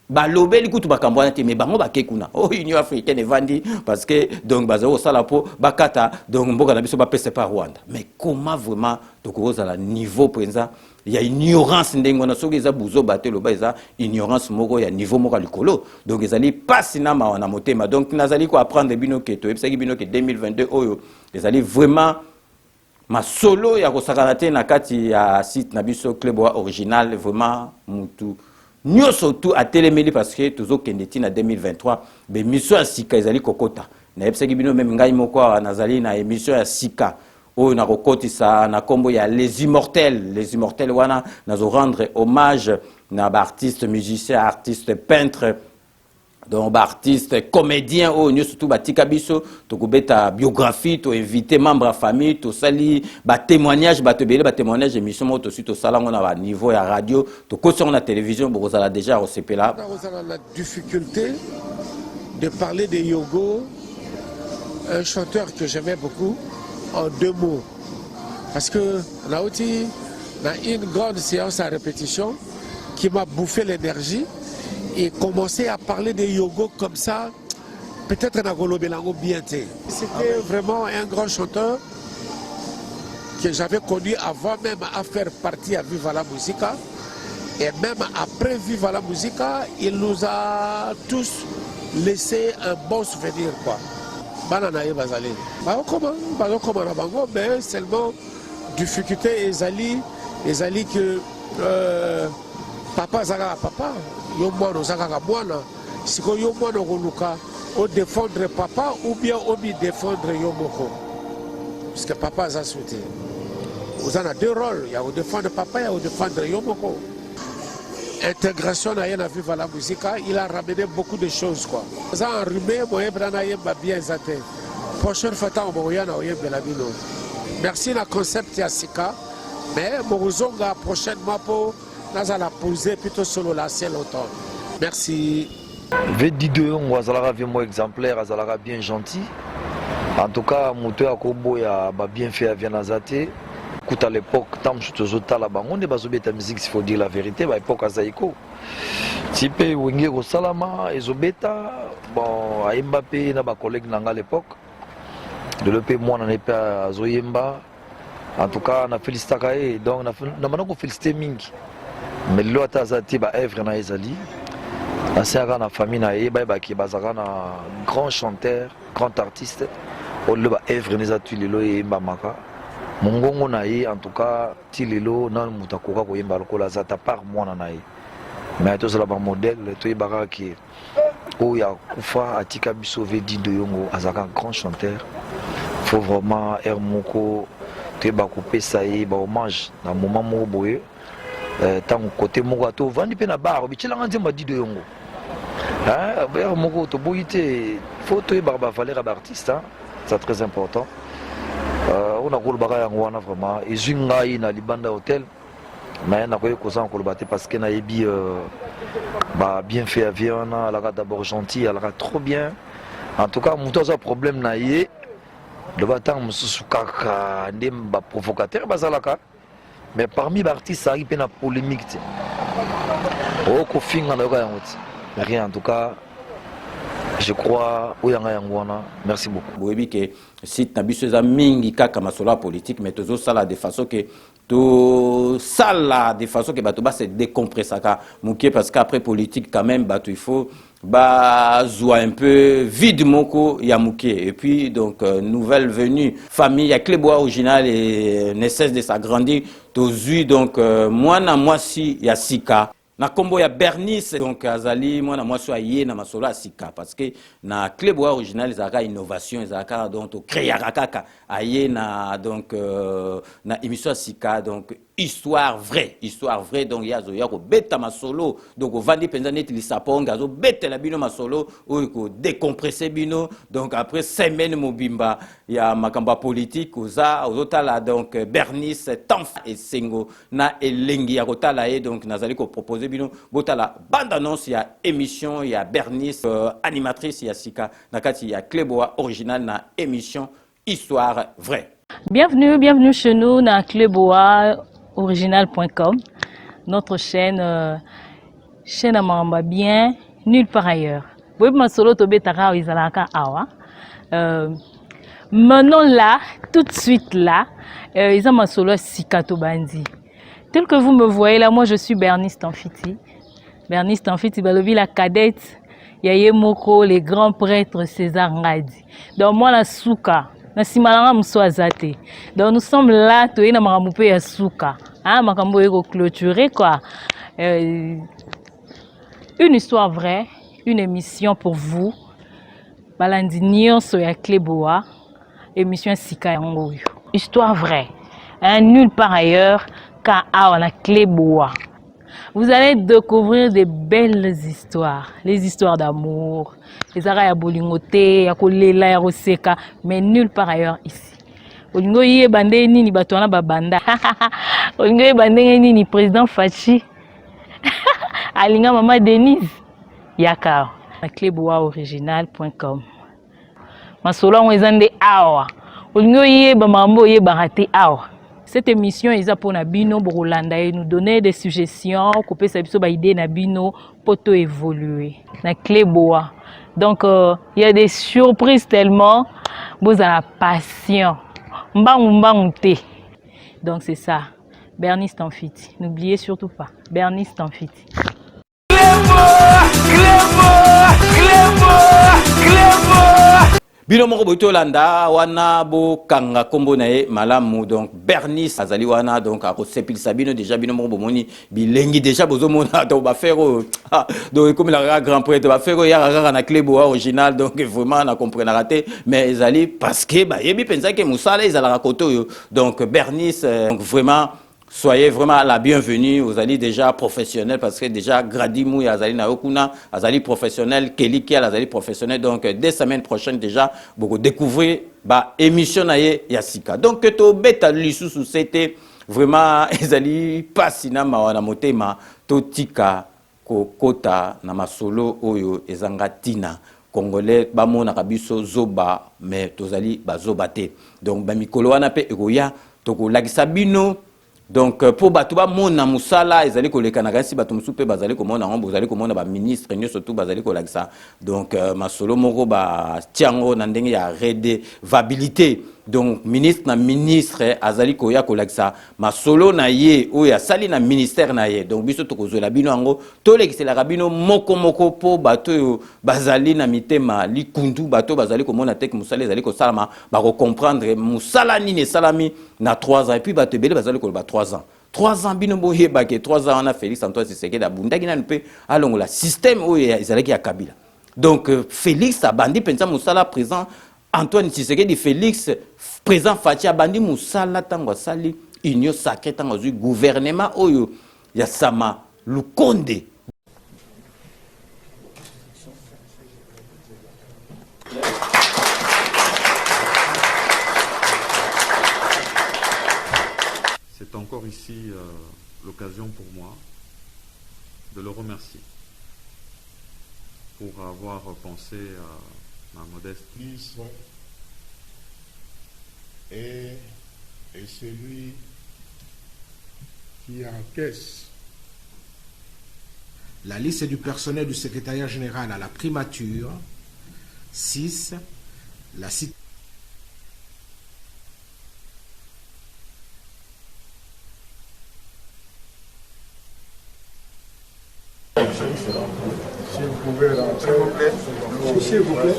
ba lobeli kutu bakambo wana te mais bango ba kekuna Union africaine evandi parce que donc bazao sala po bakata donc mboka na biso ba pese par Rwanda mais comment vraiment tokoza la niveau présent il y a ignorance ndengona soki za buzo batelo ba za ignorance moko ya niveau moko likolo donc ezali pasi na mawana motema donc nazali ko apprendre bino ke to ebisaki bino ke 2022 oyo ezali vraiment ma solo ya kosakana te na kati ya site na biso Kleboa original vraiment mutu nous surtout à téléméli parce que toujours kendeti na 2023 be mission ya sika ezali kokota na ebisaki bino même ngai moko nazali na émission ya sika o na kokotisa na kombo ya les immortels wana nazo rendre hommage na ba artiste musicien artiste peintre donc ba artiste comédien o nyo surtout batika biso to kubeta biographie to inviter membre à famille to sali ba témoignage ba tebele ba témoignage émission mo to suite to sala ngona ba niveau ya radio to ko sur la télévision bozala déjà au CPLA la difficulté de parler de Yogo, un chanteur que j'aimais beaucoup en 2 mots. Parce que là aussi, on a une grande séance à répétition qui m'a bouffé l'énergie et commencé à parler de Yogo comme ça, peut-être dans Golo Belango bien. C'était vraiment un grand chanteur que j'avais connu avant même à faire partie à Viva la Musica. Et même après Viva la Musica, il nous a tous laissé un bon souvenir, quoi. Bananaye Bazali. Mais seulement difficulté ezali que papa zaka papa yo mwana zaka mwana siko yo mwana koluka o défendre papa ou bien obi défendre yo moko parce que papa a sauté. Vous en avez 2 rôles, il y a au défendre papa et au défendre yo moko. Intégration na yena Viva la Musica, il a ramené beaucoup de choses quoi. Ça enrhumé moyen brana yemba bien zaté. Prochaine fois ta moyana oyembe la bino. Merci la concept ya sika mais mozonga prochainement pour nazala poser plutôt solo là c'est longtemps. Merci. V2 on azalaka vraiment exemplaire, azalaka bien gentil. En tout cas, moto akobo ya ba bien fait à Vianazate. Écoute, à l'époque, tant que je suis à la banque, on est basé sur la musique, s'il faut dire la vérité, à l'époque à Zaïko. Type Wingero Salama, Ezobeta, bon, à Mbappé, na ba collègue à l'époque. De l'EP, moi, on n'est pas à Zoyemba. En tout cas, on a félicité Kaye, donc on a félicité Mingi. Mais l'autre Azati, bah, Evre na Ezali. La serra na famille na Eba, qui est basara na grand chanteur, grand artiste. On le ba Evre na Ezati, Lilo et Mbamaka. Mongongo na ye, en tout cas, Tilelo, nan mutakoka ko yemba lokola zata par moi na ye. Mais tout cela ba modèle, to yebara qui Oya Kufa Atika Biso Vedi de Yongo, azaka grand chanteur. Faut vraiment Hermoko, tu vas couper ça y est, hommage dans le moment où boye. Tant côté Mogato, vandi pe na bar, bichela ngandi m'a dit de Yongo. Hein, Hermoko to boyité, faut te barba valeur d'artiste, hein, c'est très important. On a coulé baga yangwana vraiment, et zungai na libanda hotel, mais na koye kosa on kolbate parce que na yebi bah bien fait à Viana, elle a d'abord gentil, elle a trop bien. En tout cas, mon un problème na yé. Le bâtard Moussousoukaka, ndemba provocateur, bazalaka. Mais parmi les artistes, ça arrive à la polémique. Oh, Kofinga, rien en tout cas. Je crois au Yanga Yangwana. Merci beaucoup. Oui, que si tu as vu ce mingi kaka masola politique, mais tu as ça de façon que tout ça là de façon que tu vas se décompresser parce qu'après politique quand même il faut jouer un peu vide moko ya mouké et puis donc nouvelle venue famille ya Clébois original et ne cesse de s'agrandir tozui donc moi na moi si ya sika na kombo ya Bernice donc azali moi na moi so aye na masolo sika parce que na Clébois original zaka innovation zaka donc créer kaka aye na donc na émission sika donc histoire vraie donc ya zo ya ko beta masolo donc vandi penza net li saponga zo beta la bino masolo ou ko décompresser bino donc après semaine mobimba ya makamba politique oza ozotala donc Bernice Tanf et Sengo na elengi ya kotala e donc nazali ko proposer bino botala bande annonce ya émission ya Bernice animatrice ya sika nakati ya Clébois original na émission histoire vraie. Bienvenue chez nous dans Clébois original.com, notre chaîne à Mamba bien nulle part ailleurs. Maintenant là, tout de suite là, ils ont ma solo Sikato Bandi. Tel que vous me voyez là, moi je suis Bernice Tanfiti. Bernice Tanfiti, Balobi la cadette, Yaye Moko, les grands prêtres César Ngadi. Donc moi la Souka. Donc nous sommes là, tu es dans Maramoupe ya Souka. Hein, Makambo ego clôturé quoi. Une histoire vraie, une émission pour vous. Balandinio soya Clébois, émission Sika yango. Histoire vraie, hein, nulle part ailleurs qu'à la Clébois. Vous allez découvrir des belles histoires, les histoires d'amour, les araya bolingoté, ya kolela ya roseka, mais nulle part ailleurs ici. Olingo yé bandé nini batona babanda. Olingo yé bandé nini président Fachi. Alinga maman Denise. Yaka. Clébois original.com. Masolo on ezande awa. Olingo yé ba mambo yé barate awa. Cette émission est pour Nabino Borolanda et nous donner des suggestions, couper sa idée Nabino pour tout évoluer. Na Clébois. Donc il y a des surprises tellement, vous avez la passion. Donc c'est ça. Bernice Tanfiti. N'oubliez surtout pas. Bernice Tanfiti. Bino moko boito landa wana bo kanga kombo nae malamu donc Bernice azali wana donc a sepil sabino déjà bino moko bomoni bilengi déjà bozo mona to ba faire donc comme la grand prêtre ba faire ya na Clébois original donc vraiment na comprendre raté mais ezali parce que ba yebi pensa que musala ezala rakoto yo donc Bernice donc vraiment soyez vraiment la bienvenue, vous allez déjà professionnel parce que déjà Gradimou et Azali Naokuna, Azali professionnel, Kelly Kiel, Azali professionnel. Donc dès semaine prochaine déjà, vous découvrez bah émission naie Yassika. Donc que to beta lissu c'était vraiment Azali pas sinama wana motema to tika ko kota na masolo oyo ezangatina congolais bamona kabiso zoba mais tozali bazoba te donc bamikolo wana pe ekoya tokolakisa bino donc pour bato bamona musala ezali kolekana kasi bato mosusu mpe bazali komona ngo bozali komona baministre nyonso tu bazali kolakisa donc masolo moko batiango na ndenge ya redevabilité donc ministre na ministre azali koya kolakisa masolo na ye oyo asali na ministère na ye donc biso tokozwela bino yango tolekiselaka bino moko moko po bato oyo bazali na mitema likundu bato bazali komona teke musala ezali kosalama bakocomprendre musala nini esalami na 3 ans et puis bato ebele bazali koloba 3 ans 3 ans bino boyebake 3 ans wana Félix Antoine Tshisekedi abundaki nanu mpe alongola système oyo ezalaki ya Kabila donc Félix abandi mpenza musala présent Antoine Tshisekedi Félix président Fachi abandi musala tango asali union sacrée tango azwi gouvernement oyo ya Sama Lukonde. C'est encore ici l'occasion pour moi de le remercier pour avoir pensé à ma modeste. Et celui qui encaisse. La liste du personnel du secrétariat général à la primature. 6. La cité. Si vous pouvez rentrer, s'il vous plaît.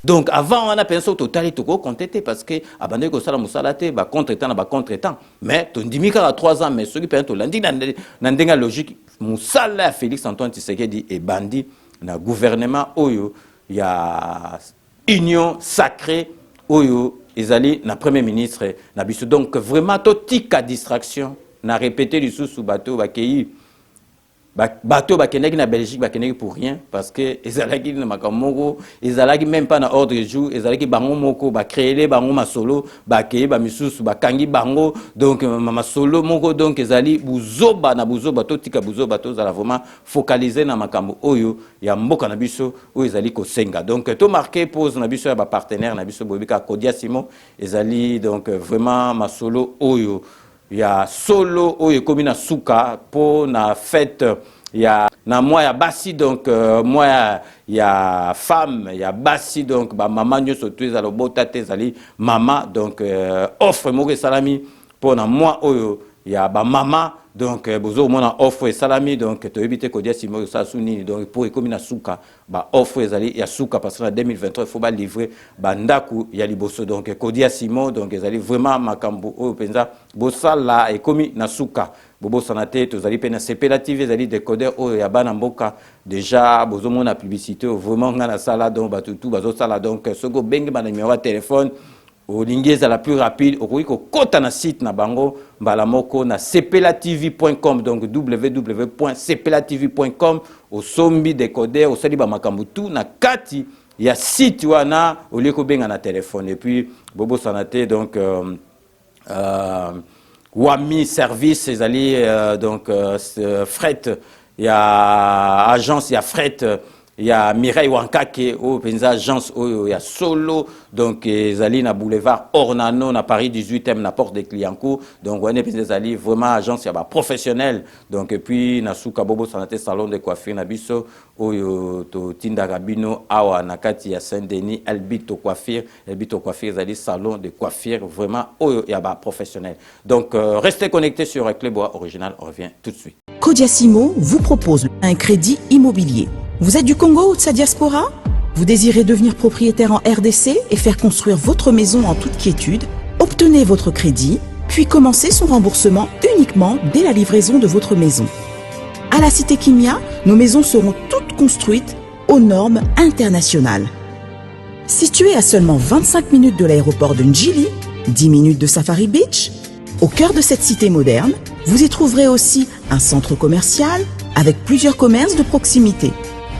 Donc avant on a pensé au total tout contesté parce que abandonné que ça la musala te ba contre-temps na ba contre-temps mais ton dimika à 3 ans mais ceux qui payent lundi na logique musala Félix Antoine Tshisekedi et bandi na gouvernement oyo ya union sacrée oyo ezali na premier ministre na biso donc vraiment totika distraction na répéter du sous bateau ba kei bateau bakendaki na Belgique bakendaki pour rien parce que ezalaki na makamoko ezalaki même pas na ordre du jour ezalaki bango moko ba créer bango masolo ba kei ba misusu bakangi bango donc masolo moko donc ezali buzoba na buzoba totika buzoba tozala vraiment focaliser na makambo oyo ya mboka na biso oyo ezali kosenga donc to marquer pause na biso ya ba partenaire na biso bobika Kodia Simo ezali donc vraiment masolo oyo ya solo oyo komi na suka po na fête ya na moi ya basi donc moi ya femme ya basi donc ba maman nyoso tu ezalo bota te ezali mama donc offre moko salami po na moi oyo ya ba mama donc bozo mona offre salami donc to éviter Kodia Simo ça suni donc pour komi na suka ba offre ezali ya suka parce que en 2023 il faut ba livrer ba ndaku ya liboso donc Kodia Simo donc ezali vraiment makambo oyo penza bosala et komi na suka bobo sanate tozali pe na Sepela TV ezali décodeur oyo ya bana mboka déjà bozo mona publicité vraiment ngana sala donc batutu bazo sala donc soko bengi ba numéro de téléphone olingi la plus rapide okoki kokota na site na bango mbala moko na sepelatv.com donc www.sepelatv.com osombi décodeur osali ba makambo tout na kati ya site wana olieko benga na téléphone et puis bobo sanate donc Wami service ezali donc fret ya agence ya fret ya Mireille Wankake au penza agence oyo ya solo donc ezali na boulevard Ornano na Paris 18e na porte de Cliancourt donc on est penza ezali vraiment agence ya ba professionnel donc et puis na suka bobo sanate salon de coiffure na biso oyo to tinda rabino awa na kati ya Saint-Denis Albito coiffure ezali salon de coiffure vraiment oyo ya ba professionnel donc restez connectés sur Clébois Original, on revient tout de suite. Codiasimo vous propose un crédit immobilier. Vous êtes du Congo ou de sa diaspora? Vous désirez devenir propriétaire en RDC et faire construire votre maison en toute quiétude? Obtenez votre crédit, puis commencez son remboursement uniquement dès la livraison de votre maison. À la Cité Kimia, nos maisons seront toutes construites aux normes internationales. Situées à seulement 25 minutes de l'aéroport de Njili, 10 minutes de Safari Beach, au cœur de cette cité moderne, vous y trouverez aussi un centre commercial avec plusieurs commerces de proximité.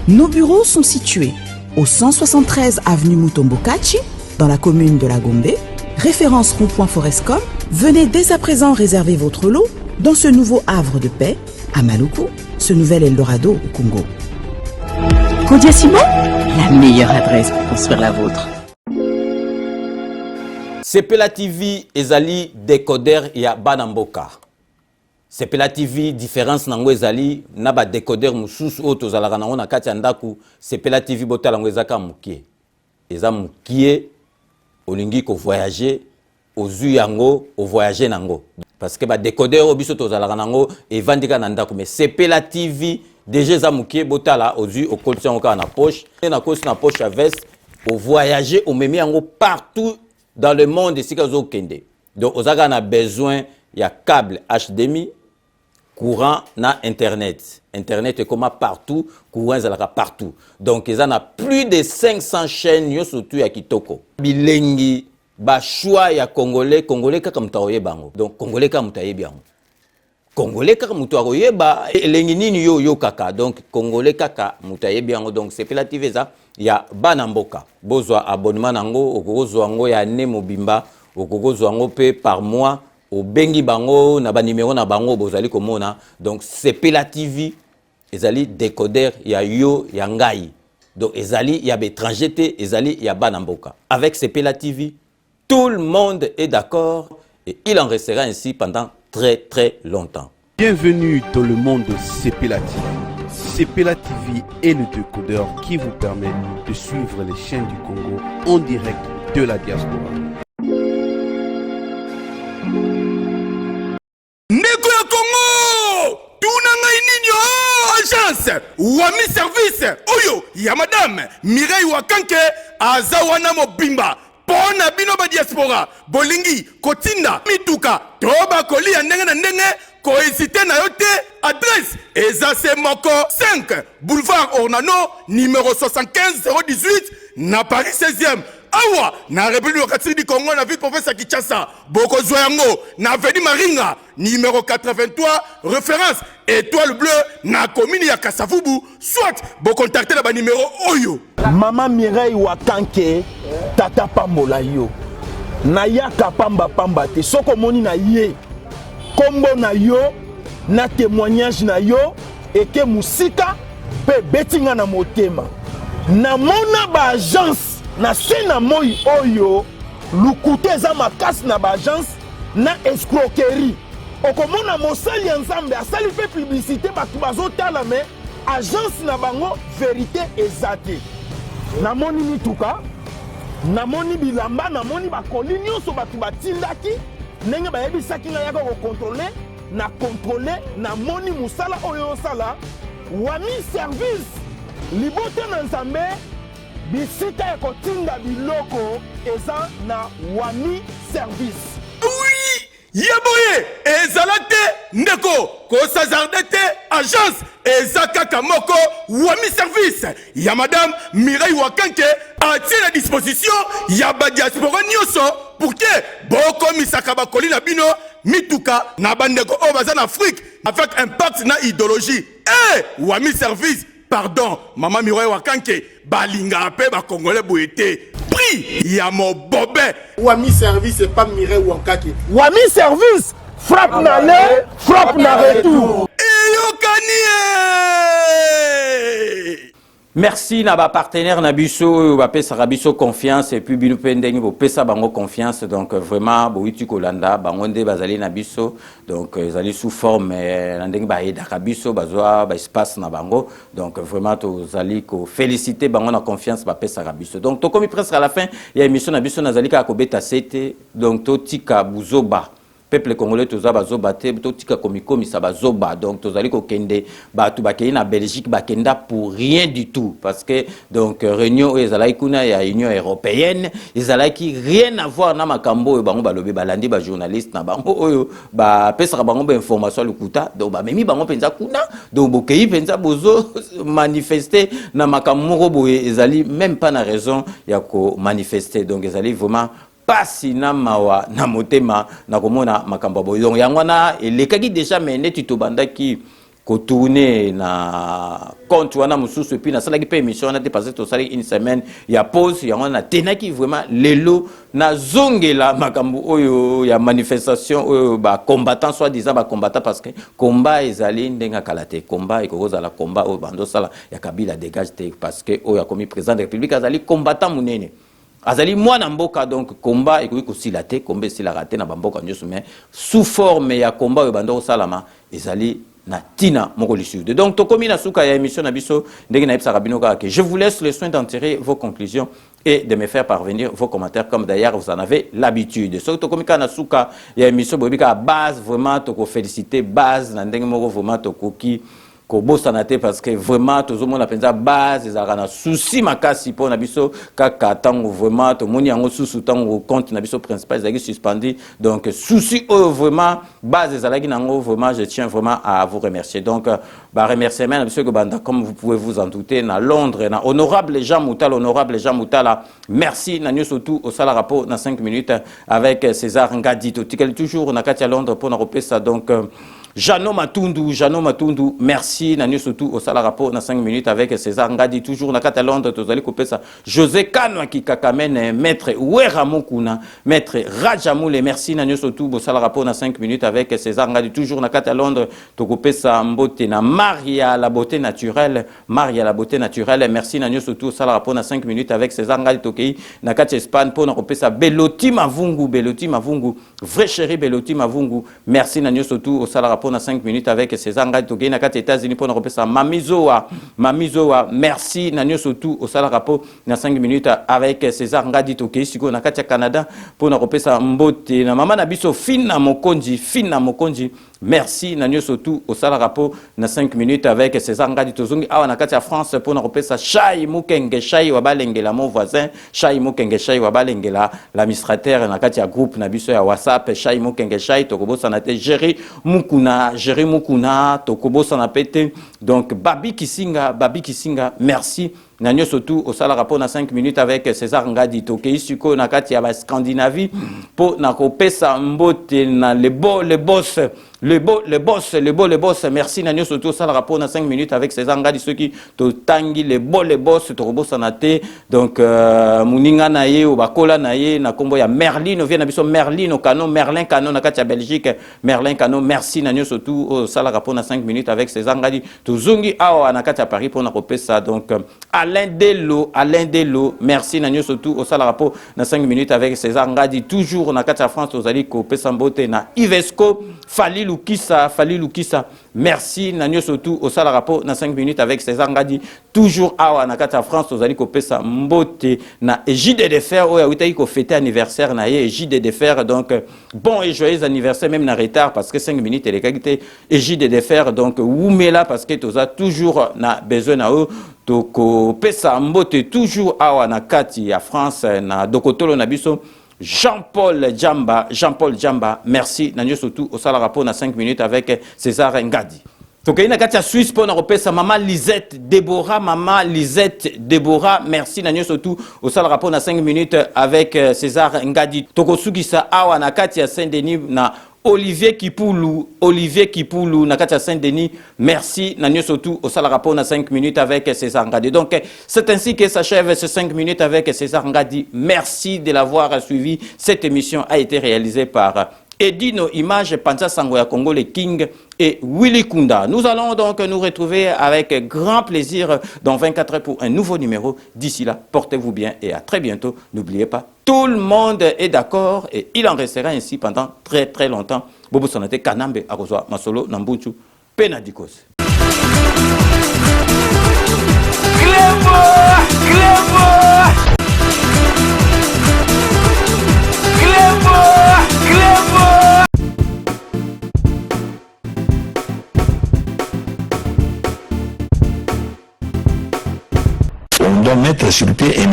Nos bureaux sont situés au 173 avenue Mutombokachi, dans la commune de la Gombe, référence rond-point Forescom. Venez dès à présent réserver votre lot dans ce nouveau havre de paix à Maluku, ce nouvel Eldorado au Congo. Codiasimo, la meilleure adresse pour construire la vôtre. Sepela TV ezali décodeur ya Banamboka. Sepela TV différence nango ezali na ba décodeur mususu oyo tozalaka nango na kati ya ndaku. Sepela TV botala ngo ezaka mukie. Eza mukie olingi ko voyager ozu yango o voyager nango. Parce que ba décodeur oyo biso tozalaka nango evandika na ndaku mais Sepela TV déjà eza mukie botala ozu o kolisi yango ka na poche na kosi na poche à veste o voyager o memi yango partout dans le monde ici que kende. Donc on a besoin il y a câble HDMI, courant na internet. Internet est comme partout, courant est partout. Donc ils ont plus de 500 chaînes yo surtout ya kitoko. Bilengi ba choix ya congolais kaka mutaoye bango. Donc congolais kaka mutaye bango. Congolais kaka mutaoye ba elengi nini yo kaka. Donc congolais kaka mutaye bango. Donc c'est relative ça. Ya Banamboka bozwa abonnement nango okozwa ngo ya ne mobimba okozwa ngo pe par mois au bengi bango na ba numéro na bango bozali komona donc Sepela TV ezali décodeur ya yo ya ngai donc ezali ya étranger te ezali ya Banamboka avec Sepela TV tout le monde est d'accord et il en restera ainsi pendant très longtemps. Bienvenue dans le monde de Sepela TV. Sepela TV est le décodeur qui vous permet de suivre les chaînes du Congo en direct de la diaspora. Ndeko ya Congo, tunanga ininyo agence Wami service oyo ya madame Mireille Wakanke azawana mobimba pona bino ba diaspora bolingi kotinda mituka toba kolia ndenge na ndenge kohésité na yote adresse Ezase Moko 5 boulevard Ornano numéro 75 018 na Paris 16e awa na République démocratique du Congo na ville province ya Kinshasa boko zoyango na avenue Maringa numéro 83 référence étoile bleue na commune ya Kasavubu soit bo contacter na ba numéro oyo Maman Mireille Wakanke tata pambola yo na yaka pamba te soko moni na ye kombo na yo na témoignage na yo eke musika pe betinga na motema na mona ba agence na sena moi oyo lukute za makasi na ba agence na escroquerie okomona mosali ya nzambe asali pe publicité batu bazotala me agence na bango vérité ezate na moni mituka na moni bilamba na moni bakoli nyonso batu batindaki ndenge bayebisaki nga yaka kokontrole na kontrole na moni musala oyo osala Wami service libote na nzambe bisika ya kotinda biloko eza na Wami service. Oui, yeboye ezalate ndeko kosazarde te agence ezakaka moko Wami service ya madame Mireille Wakanke atie na disposition ya ba diaspora nyonso pour que boko misaka bakoli na bino mituka na bandeko o baza na Afrique avec impact na idéologie Wami service pardon mama Miroy Wakanke balinga pe ba congolais boyete prix ya mobobé Wami service et pas Mireille Wankake. Wami service frappe na le frappe na retour. Merci na ba partenaire na biso ba pesa biso confiance et puis binu pendeng bo pesa bango confiance donc vraiment bo witu kolanda bango nde bazali na biso donc zali sous forme ndenge ba eda ka biso bazwa ba espace na bango donc vraiment to zali ko féliciter bango na confiance ba pesa biso donc to komi presque à la fin ya émission na biso nazali ka ko beta sete donc to tika buzoba peuple congolais toza bazoba te to tika komikomi sa bazoba donc tozali ko kende batu bakei na Belgique bakenda pour rien du tout parce que donc réunion ezalaki kuna ya Union européenne ezalaki rien à voir na makambo bango balobi balandi ba journaliste na bango oyo ba pesa bango ba information lukuta donc ba memi bango penza kuna donc bokei penza bozo manifester na makambo boye ezali même pas na raison ya ko manifester donc ezali vraiment pasi na mawa na motema na komona makambo boy donc yangwana elekaki déjà mené tutobandaki ko tourner na compte wana mususu et puis na salaki pe émission na dépassé to sali une semaine ya pause yangwana tenaki vraiment lelo na zongela makambo oyo ya manifestation oyo ba combattant soit disant ba combattant parce que combat ezali ndenga kalate combat ekoza la combat o bando sala ya Kabila dégage parce que oyo a commis président de la République azali combattant munene azali mwana mboka donc combat ekoki kosila te combat esila raté na bamboka nyonso mais sous forme ya combat oyo bando salama ezali na tina moko lisude donc tokomi na suka ya émission na biso ndenge na yebisaka bino kaka que je vous laisse le soin d'en tirer vos conclusions et de me faire parvenir vos commentaires comme d'ailleurs vous en avez l'habitude so tokomi ka na suka ya émission bobika base vraiment toko féliciter base na ndenge moko vraiment tokoki ko bosana te parce que vraiment tozomona penza base ezaka na souci makasi po na biso kaka tango vraiment to moni yango susu tango compte na biso principal ezaki suspendu donc souci vraiment base ezalaki nango vraiment je tiens vraiment à vous remercier donc ba remerciement na biso ko banda comme vous pouvez vous en douter na Londres na honorable Jean Moutala merci na nyo surtout au sala rapport na 5 minutes avec César Ngadi to tikali toujours na kati ya Londres pour na repesa donc Jano Matundu, merci. Nanyo surtout au sala rapport na 5 minutes avec César Ngadi, toujours na Catalande, tozali kopé ça. José Kanwa qui kakamene, maître Ouera Mokuna, maître Rajamoule, merci. Nanyo surtout au sala rapport na 5 minutes avec César Ngadi, toujours na Catalande, tokopé ça mbote na Maria la beauté naturelle, merci. Nanyo surtout au sala rapport na 5 minutes avec César Ngadi, tokei na Kati Espagne, pour na kopé ça Beloti Mavungu, vrai chéri Beloti Mavungu, merci. Nanyo surtout au sala rapport na 5 minutes avec César Ngadi tokei na kati États-Unis pour na repesa Mamizoa merci nanyo surtout au sala rapport na 5 minutes avec César Ngadi tokei siko na kati ya Canada pour na repesa mbote na mama na biso Fina Mokonji merci nanyo surtout au sala rapport na 5 minutes avec César Ngadi tozongi awa na kati ya France pour na repesa Shai Mukenge Shai wa balengela mon voisin Shai Mukenge Shai wa balengela l'administrateur na kati ya groupe na biso ya WhatsApp Shai Mukenge Shai tokobosa na te Jerry Mukuna tokobosa na pete donc Babi Kisinga merci nanyo surtout au sala rapport na 5 minutes avec César Ngadi tokei siko na kati ya Scandinavie pour na kopesa mbote na le boss merci nanyo surtout au sala rapport na 5 minutes avec César Ngadi ceux qui to tangi le boss tokobosa na te donc muninga na ye o bakola na ye na kombo ya Merlin vient na biso Merlin Kano na kati ya Belgique Merlin Kano merci nanyo surtout au sala rapport na 5 minutes avec César Ngadi tozongi awa na kati ya Paris pour na kopesa donc Alain Delo, merci nanyo surtout au sala rapport na 5 minutes avec César Ngadi toujours na kati ya France tozali ko pesa mbote na Ivesco Fali Lukisa merci nanyo surtout au sala rapport na 5 minutes avec César Ngadi toujours awa na kati ya France tozali ko pesa mbote na Ejide de Fer oya witaki ko fêter anniversaire na ye Ejide de Fer donc bon et joyeux anniversaire même na retard parce que 5 minutes elle est Ejide de Fer donc Woumela parce que toza toujours na besoin na eux toko pesa mbote toujours awa na kati ya France na dokotolo na biso Jean-Paul Jamba merci nanyo surtout au sala rapport na 5 minutes avec César Ngadi tokei na kati ya Suisse pour na repesa Maman Lisette Déborah merci nanyo surtout au sala rapport na 5 minutes avec César Ngadi toko sukisa awa na kati ya Saint-Denis na Olivier Kipoulou, Nakatia Saint-Denis, merci. Nanyo surtout au Salarapo, on a 5 minutes avec César Ngadi. Donc, c'est ainsi que s'achève ces 5 minutes avec César Ngadi. Merci de l'avoir suivi. Cette émission a été réalisée par Edino Image, Panza Sangoya Congo, les King et Willy Kunda. Nous allons donc nous retrouver avec grand plaisir dans 24 heures pour un nouveau numéro. D'ici là, portez-vous bien et à très bientôt. N'oubliez pas, tout le monde est d'accord et il en restera ainsi pendant très très longtemps. Bobo Sonate Kanambe Akozwa Masolo Nambunchu Penadikos. On doit mettre sur pied et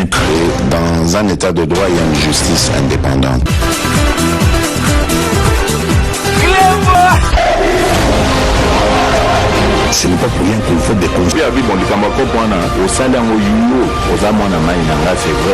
dans un état de droit, il y a une justice indépendante. Ce n'est pas pour rien qu'il faut des conseils. C'est vrai,